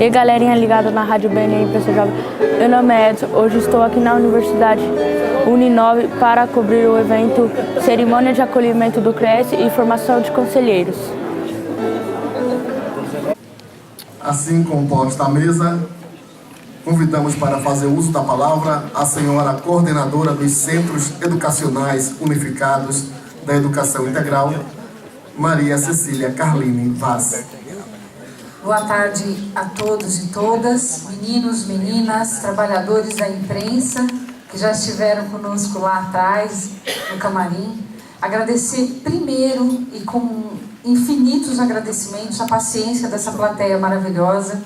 E aí, galerinha ligada na Rádio BNI Imprensa Jovem, meu nome é Edson. Hoje estou aqui na Universidade Uninove para cobrir o evento Cerimônia de Acolhimento do Cresce e Formação de Conselheiros. Assim composta a mesa, convidamos para fazer uso da palavra a senhora coordenadora dos Centros Educacionais Unificados da Educação Integral, Maria Cecília Carline Vaz. Boa tarde a todos e todas, meninos, meninas, trabalhadores da imprensa que já estiveram conosco lá atrás, no camarim. Agradecer primeiro e com infinitos agradecimentos a paciência dessa plateia maravilhosa,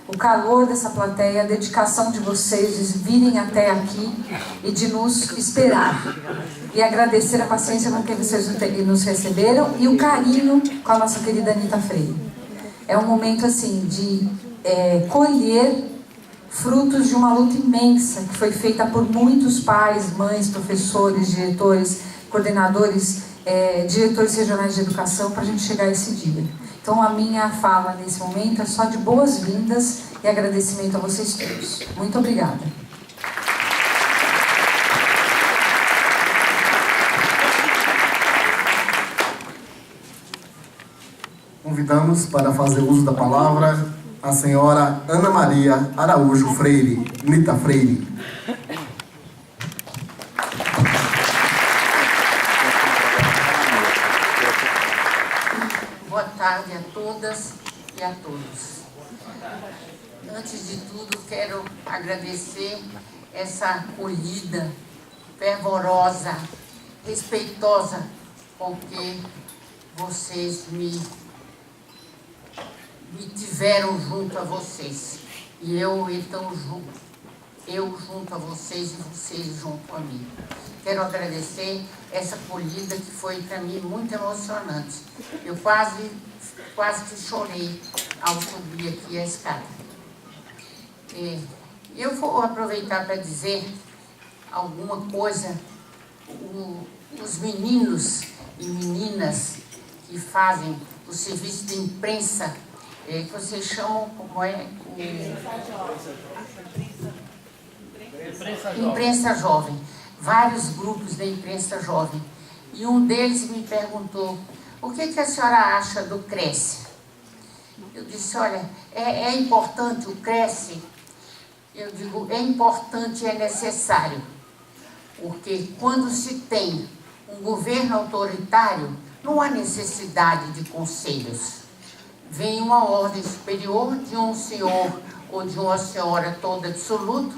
o calor dessa plateia, a dedicação de vocês de virem até aqui e de nos esperar. E agradecer a paciência com que vocês nos receberam e o carinho com a nossa querida Anita Freire. É um momento assim de colher frutos de uma luta imensa que foi feita por muitos pais, mães, professores, diretores, coordenadores, diretores regionais de educação para a gente chegar a esse dia. Então a minha fala nesse momento é só de boas-vindas e agradecimento a vocês todos. Muito obrigada. Convidamos para fazer uso da palavra a senhora Ana Maria Araújo Freire, Nita Freire. Boa tarde a todas e a todos. Antes de tudo, quero agradecer essa acolhida fervorosa, respeitosa com que vocês me tiveram junto a vocês. E eu, então, junto a vocês e vocês junto a mim. Quero agradecer essa acolhida que foi para mim muito emocionante. Eu quase que chorei ao subir aqui a escada. Eu vou aproveitar para dizer alguma coisa. Os meninos e meninas que fazem o serviço de imprensa, que vocês chamam, como é? Imprensa Jovem. Vários grupos da imprensa jovem. E um deles me perguntou, o que a senhora acha do Cresce? Eu disse, olha, é importante o Cresce? Eu digo, é importante e é necessário. Porque quando se tem um governo autoritário, não há necessidade de conselhos. Vem uma ordem superior de um senhor ou de uma senhora todo absoluto,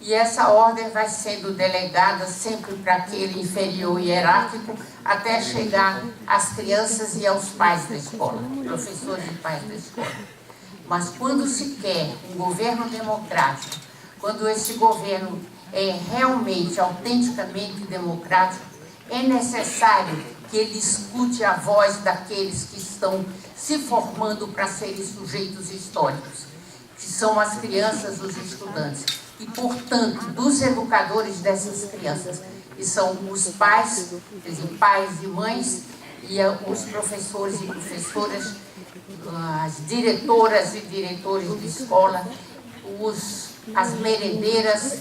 e essa ordem vai sendo delegada sempre para aquele inferior hierárquico, até chegar às crianças e aos pais da escola, professores e pais da escola. Mas quando se quer um governo democrático, quando esse governo é realmente, autenticamente democrático, é necessário que ele escute a voz daqueles que estão se formando para serem sujeitos históricos, que são as crianças, os estudantes, e, portanto, dos educadores dessas crianças, que são os pais, quer dizer, pais e mães, e os professores e professoras, as diretoras e diretores de escola, as merendeiras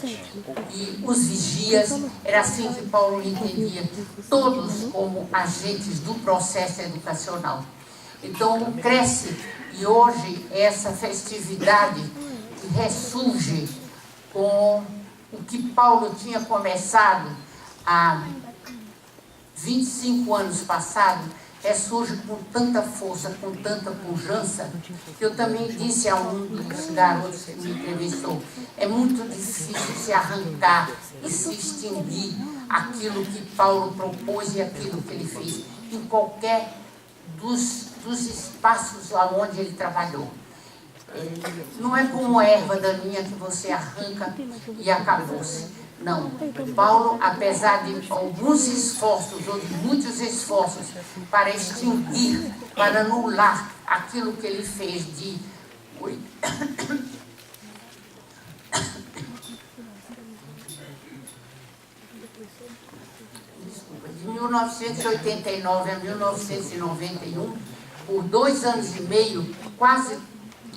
e os vigias. Era assim que Paulo entendia, todos como agentes do processo educacional. Então, cresce, e hoje essa festividade que ressurge com o que Paulo tinha começado há 25 anos passados, ressurge com tanta força, com tanta pujança, que eu também disse a um dos garotos que me entrevistou, é muito difícil se arrancar e se extinguir aquilo que Paulo propôs e aquilo que ele fez, em qualquer dos espaços onde ele trabalhou. Não é como erva daninha que você arranca e acabou-se. Não. Paulo, apesar de alguns esforços, ou de muitos esforços, para extinguir, para anular aquilo que ele fez de 1989 a 1991, por 2 anos e meio, quase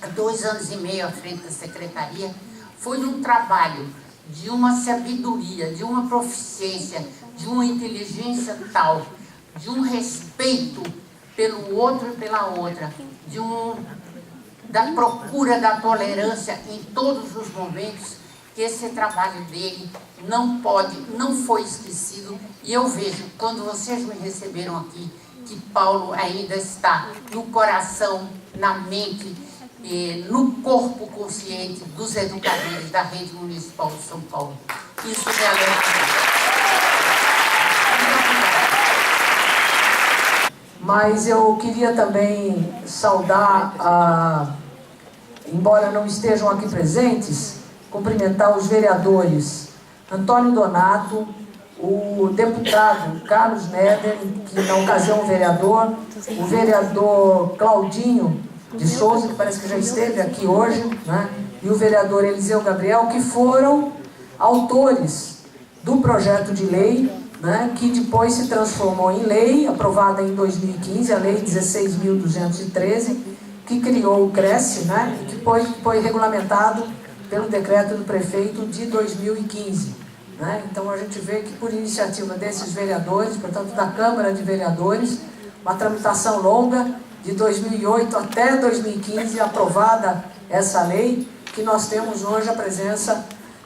há 2 anos e meio à frente da secretaria, foi um trabalho de uma sabedoria, de uma proficiência, de uma inteligência tal, de um respeito pelo outro e pela outra, da procura da tolerância em todos os momentos, que esse trabalho dele não foi esquecido. E eu vejo, quando vocês me receberam aqui, que Paulo ainda está no coração, na mente, no corpo consciente dos educadores da Rede Municipal de São Paulo. Isso me alegra muito. Mas eu queria também saudar, embora não estejam aqui presentes, cumprimentar os vereadores Antônio Donato, o deputado Carlos Neder, que na ocasião o vereador Claudinho de Souza, que parece que já esteve aqui hoje, né? E o vereador Eliseu Gabriel, que foram autores do projeto de lei, né? Que depois se transformou em lei, aprovada em 2015, a Lei 16.213, que criou o CRES, né? E que foi regulamentado pelo decreto do prefeito de 2015. Né? Então a gente vê que por iniciativa desses vereadores, portanto da Câmara de Vereadores, uma tramitação longa, de 2008 até 2015, aprovada essa lei, que nós temos hoje a presença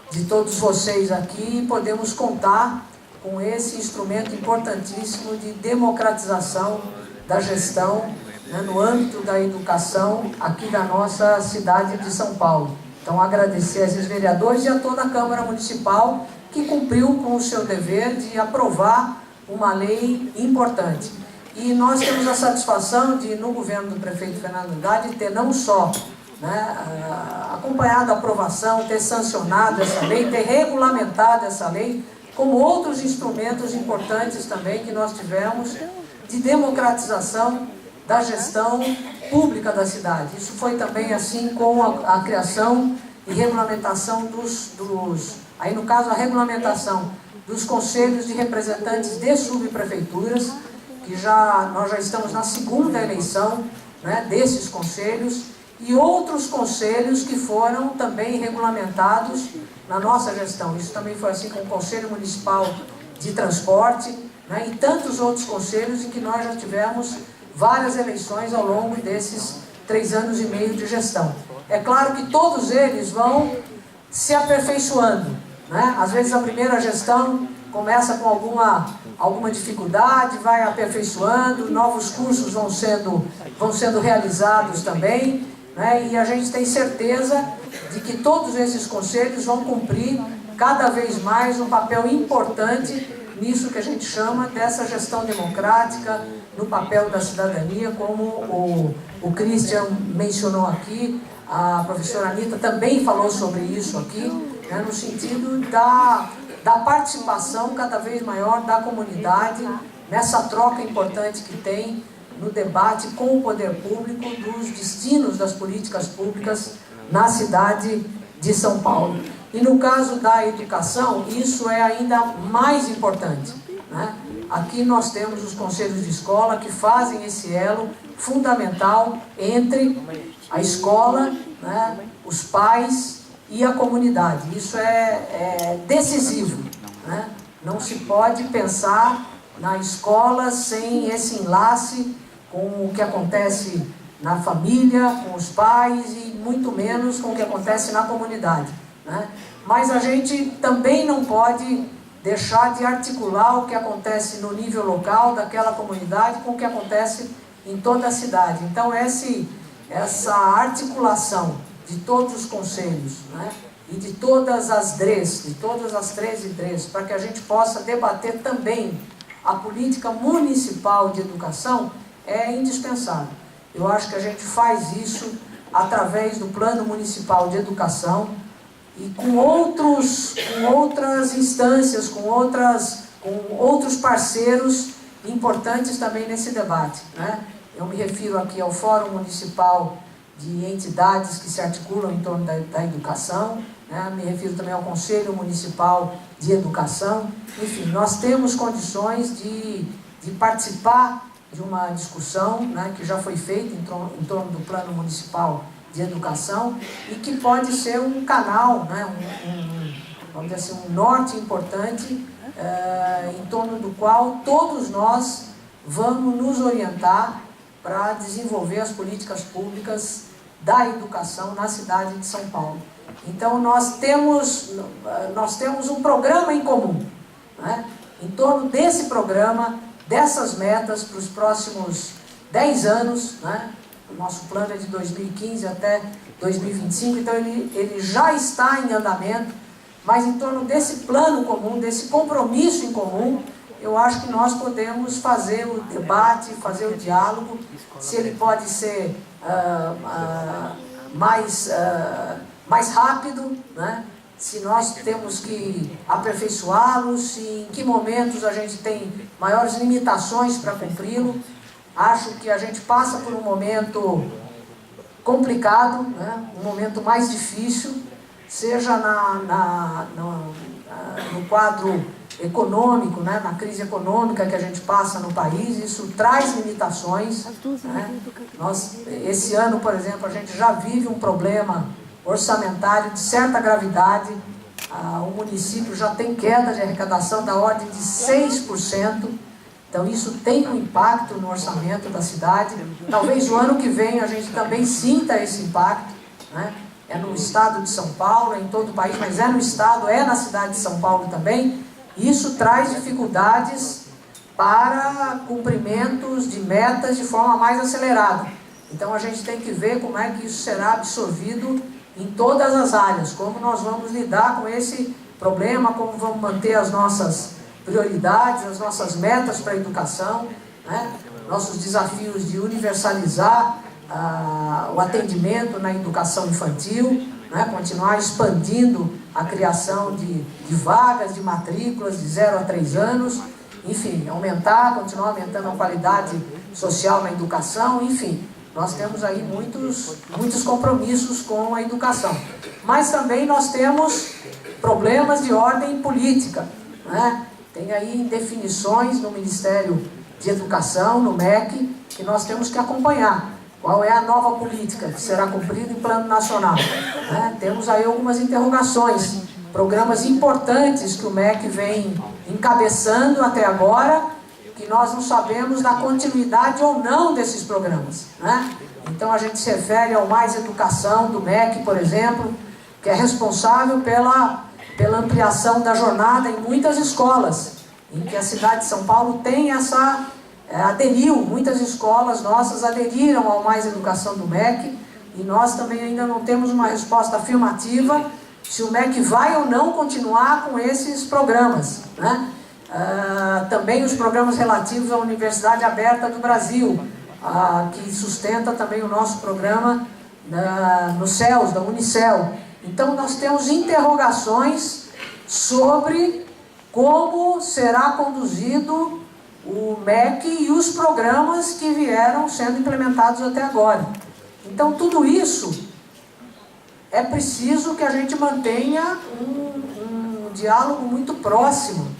de todos vocês aqui e podemos contar com esse instrumento importantíssimo de democratização da gestão, né, no âmbito da educação aqui da nossa cidade de São Paulo. Então agradecer a esses vereadores e a toda a Câmara Municipal que cumpriu com o seu dever de aprovar uma lei importante. E nós temos a satisfação de, no governo do prefeito Fernando Haddad, ter não só, né, acompanhado a aprovação, ter sancionado essa lei, ter regulamentado essa lei, como outros instrumentos importantes também que nós tivemos de democratização da gestão pública da cidade. Isso foi também assim com a criação e regulamentação aí no caso a regulamentação dos conselhos de representantes de subprefeituras, que nós já estamos na segunda eleição, né, desses conselhos, e outros conselhos que foram também regulamentados na nossa gestão. Isso também foi assim com o Conselho Municipal de Transporte, né, e tantos outros conselhos em que nós já tivemos várias eleições ao longo desses 3 anos e meio de gestão. É claro que todos eles vão se aperfeiçoando, né? Às vezes a primeira gestão começa com alguma dificuldade, vai aperfeiçoando, novos cursos vão sendo realizados também, né? E a gente tem certeza de que todos esses conselhos vão cumprir cada vez mais um papel importante nisso que a gente chama dessa gestão democrática, no papel da cidadania, como o Christian mencionou aqui, a professora Anitta também falou sobre isso aqui, né, no sentido da participação cada vez maior da comunidade nessa troca importante que tem no debate com o poder público dos destinos das políticas públicas na cidade de São Paulo. E no caso da educação, isso é ainda mais importante, né? Aqui nós temos os conselhos de escola que fazem esse elo fundamental entre a escola, né, os pais e a comunidade. Isso é decisivo, né? Não se pode pensar na escola sem esse enlace com o que acontece na família, com os pais e muito menos com o que acontece na comunidade, né? Mas a gente também não pode deixar de articular o que acontece no nível local daquela comunidade com o que acontece em toda a cidade. Então essa articulação de todos os conselhos, né, e de todas as DREs, de todas as 13 DREs, para que a gente possa debater também a política municipal de educação, é indispensável. Eu acho que a gente faz isso através do Plano Municipal de Educação e com outras instâncias, com outros parceiros importantes também nesse debate, né? Eu me refiro aqui ao Fórum Municipal de Entidades que se articulam em torno da educação, né? Me refiro também ao Conselho Municipal de Educação. Enfim, nós temos condições de participar de uma discussão, né, que já foi feita em torno do Plano Municipal de educação e que pode ser um canal, né, vamos dizer assim, um norte importante em torno do qual todos nós vamos nos orientar para desenvolver as políticas públicas da educação na cidade de São Paulo. Então nós temos um programa em comum, né? Em torno desse programa, dessas metas para os próximos 10 anos, né? O nosso plano é de 2015 até 2025, então ele já está em andamento, mas em torno desse plano comum, desse compromisso em comum, eu acho que nós podemos fazer o debate, fazer o diálogo, se ele pode ser mais rápido, né? Se nós temos que aperfeiçoá-lo, se em que momentos a gente tem maiores limitações para cumpri-lo. Acho que a gente passa por um momento complicado, né? Um momento mais difícil, seja no quadro econômico, né? Na crise econômica que a gente passa no país, isso traz limitações, né? Esse ano, por exemplo, a gente já vive um problema orçamentário de certa gravidade. O município já tem queda de arrecadação da ordem de 6%, então isso tem um impacto no orçamento da cidade. Talvez o ano que vem a gente também sinta esse impacto, né? É no estado de São Paulo, é em todo o país, mas é no estado, é na cidade de São Paulo também. Isso traz dificuldades para cumprimentos de metas de forma mais acelerada. Então a gente tem que ver como é que isso será absorvido em todas as áreas, como nós vamos lidar com esse problema, como vamos manter as nossas prioridades, as nossas metas para a educação, né? Nossos desafios de universalizar o atendimento na educação infantil, né? Continuar expandindo a criação de vagas, de matrículas de 0 a 3 anos, enfim, continuar aumentando a qualidade social na educação, enfim. Nós temos aí muitos compromissos com a educação. Mas também nós temos problemas de ordem política, né? Tem aí definições no Ministério de Educação, no MEC, que nós temos que acompanhar. Qual é a nova política que será cumprida em plano nacional, né? Temos aí algumas interrogações, programas importantes que o MEC vem encabeçando até agora, que nós não sabemos da continuidade ou não desses programas, né? Então a gente se refere ao Mais Educação do MEC, por exemplo, que é responsável pela ampliação da jornada em muitas escolas, em que a cidade de São Paulo tem aderiu, muitas escolas nossas aderiram ao Mais Educação do MEC, e nós também ainda não temos uma resposta afirmativa se o MEC vai ou não continuar com esses programas, né? Também os programas relativos à Universidade Aberta do Brasil, que sustenta também o nosso programa no CELS, da Unicel. Então nós temos interrogações sobre como será conduzido o MEC e os programas que vieram sendo implementados até agora. Então tudo isso é preciso que a gente mantenha um diálogo muito próximo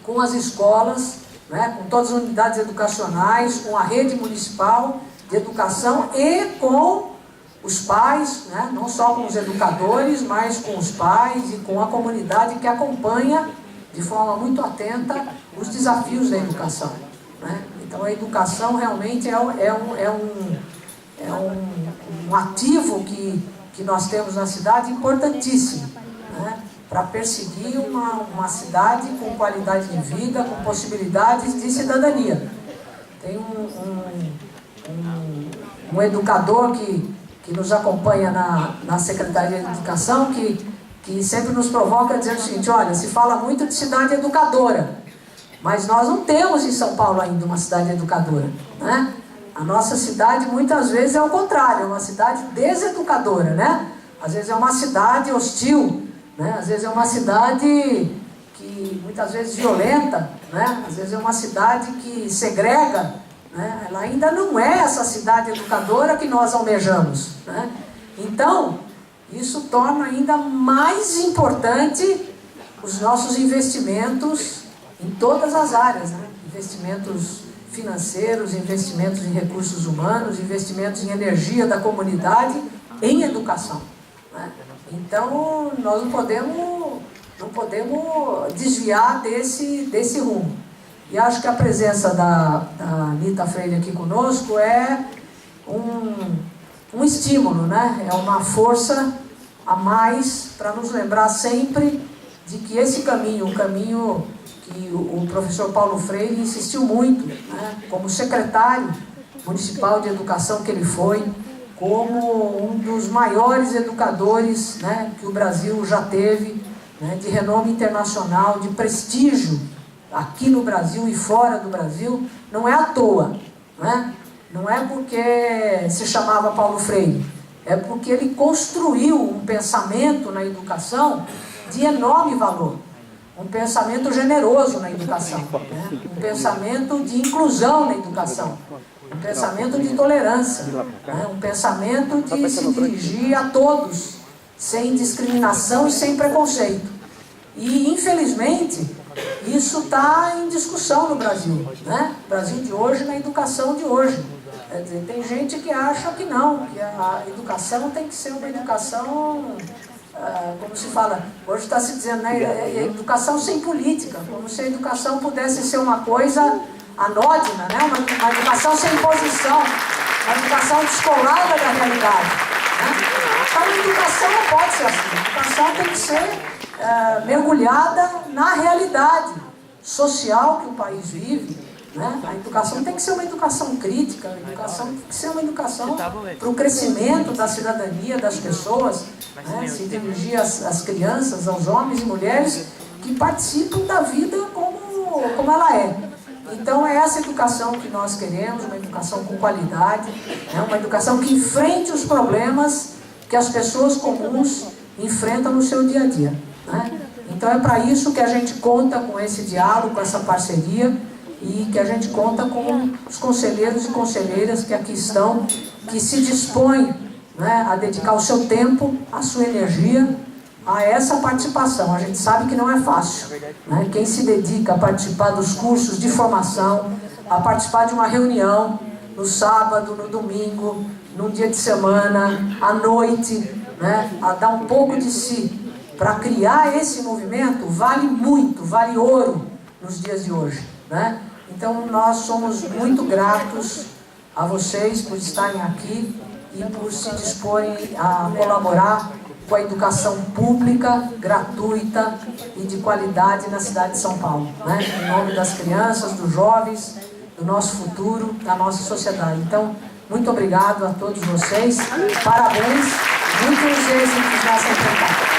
com as escolas, né, com todas as unidades educacionais, com a rede municipal de educação e com os pais, né, não só com os educadores, mas com os pais e com a comunidade que acompanha de forma muito atenta os desafios da educação, né? Então a educação realmente é um ativo que nós temos na cidade importantíssimo, né? Para perseguir uma cidade com qualidade de vida, com possibilidades de cidadania. Tem um educador que nos acompanha na Secretaria de Educação, que sempre nos provoca dizendo o seguinte: olha, se fala muito de cidade educadora, mas nós não temos em São Paulo ainda uma cidade educadora, né? A nossa cidade muitas vezes é o contrário, é uma cidade deseducadora, né? Às vezes é uma cidade hostil, né? Às vezes é uma cidade que muitas vezes violenta, né? Às vezes é uma cidade que segrega, né? Ela ainda não é essa cidade educadora que nós almejamos, né? Então, isso torna ainda mais importante os nossos investimentos em todas as áreas, né? Investimentos financeiros, investimentos em recursos humanos, investimentos em energia da comunidade em educação, né? Então, nós não podemos desviar desse rumo. E acho que a presença da Anita Freire aqui conosco é um estímulo, né? É uma força a mais para nos lembrar sempre de que esse caminho, o caminho que o professor Paulo Freire insistiu muito, né? Como secretário municipal de educação que ele foi, como um dos maiores educadores, né, que o Brasil já teve, né, de renome internacional, de prestígio aqui no Brasil e fora do Brasil, não é à toa, né? Não é porque se chamava Paulo Freire, é porque ele construiu um pensamento na educação de enorme valor, um pensamento generoso na educação, né? Um pensamento de inclusão na educação, um pensamento de tolerância, né? Um pensamento de se dirigir a todos, sem discriminação e sem preconceito. E, infelizmente, isso está em discussão no Brasil, né? No Brasil de hoje, na educação de hoje. Quer dizer, tem gente que acha que não, que a educação tem que ser uma educação, como se fala, hoje está se dizendo, né, educação sem política, como se a educação pudesse ser uma coisa anódina, né? Uma educação sem posição, uma educação descolada da realidade, né? Então, a educação não pode ser assim. A educação tem que ser mergulhada na realidade social que o país vive, né? A educação tem que ser uma educação crítica, a educação tem que ser uma educação para o crescimento da cidadania das pessoas, né? Se dirigir às crianças, aos homens e mulheres que participam da vida como ela é. Então é essa educação que nós queremos, uma educação com qualidade, né? Uma educação que enfrente os problemas que as pessoas comuns enfrentam no seu dia a dia, né? Então é para isso que a gente conta com esse diálogo, com essa parceria, e que a gente conta com os conselheiros e conselheiras que aqui estão, que se dispõem, né, a dedicar o seu tempo, a sua energia a essa participação. A gente sabe que não é fácil, né? Quem se dedica a participar dos cursos de formação, a participar de uma reunião no sábado, no domingo, num dia de semana, à noite, né, a dar um pouco de si para criar esse movimento, vale muito, vale ouro nos dias de hoje, né? Então nós somos muito gratos a vocês por estarem aqui e por se disporem a colaborar com a educação pública, gratuita e de qualidade na cidade de São Paulo, né? Em nome das crianças, dos jovens, do nosso futuro, da nossa sociedade. Então, muito obrigado a todos vocês, parabéns, muitos êxitos nessa empreitada.